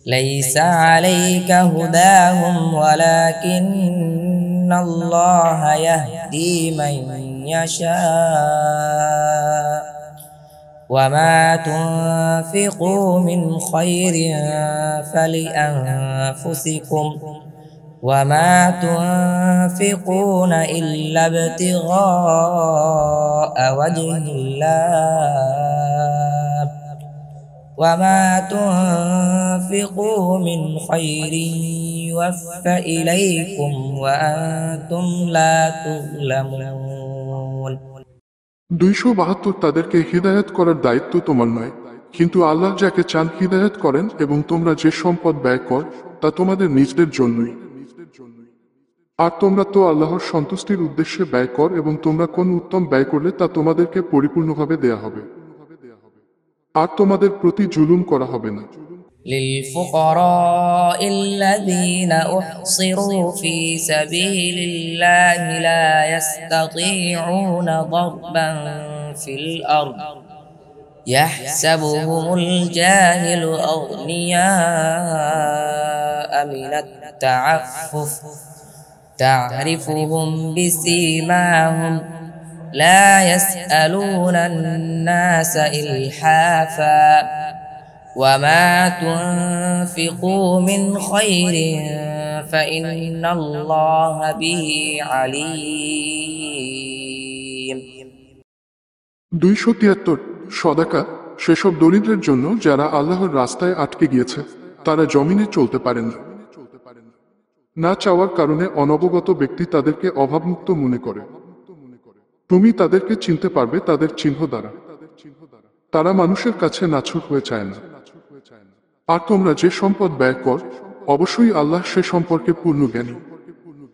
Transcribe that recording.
ليس عليك هداهم ولكن الله يهدي من يشاء وما تنفقوا من خير فلأنفسكم وما تنفقون إلا ابتغاء وجه الله وما تنفقوا من خير يوفى إليكم وأنتم لا تظلمون 272 তাদেরকে হিদায়াত করার দায়িত্ব তোমার নয়, কিন্তু আল্লাহ যাকে চান হিদায়াত করেন, এবং তোমরা যে সম্পদ ব্যয় কর তা তোমাদের নিজেদের জন্যই। আর তোমরা তো আল্লাহর সন্তুষ্টির উদ্দেশ্যে ব্যয় কর, এবং তোমরা কোন উত্তম ব্যয় করলে তা তোমাদেরকে পরিপূর্ণভাবে দেয়া হবে, আর তোমাদের প্রতি জুলুম করা হবে না। للفقراء الذين أحصروا في سبيل الله لا يستطيعون ضربا في الأرض يحسبهم الجاهل أغنياء من التعفف تعرفهم بسيماهم لا يسألون الناس إلحافا وما تنفقوا من خير فإن الله به عليم 273 সদাকা সেসব দরিদ্রের জন্য যারা আল্লাহর রাস্তায় আটকে গিয়েছে, তারা জমিনে চলতে পারে না। না চাওয়ার কারণে অনবগত ব্যক্তি তাদেরকে অভাবমুক্ত মনে করে। তুমি তাদেরকে চিনতে পারবে তাদের চিহ্ন দ্বারা। তারা মানুষের কাছে নাছুট হয়ে চায় না। আর তোমরা যে সম্পদ ব্যয় কর, অবশ্যই আল্লাহ সে সম্পর্কে পূর্ণ জ্ঞানী।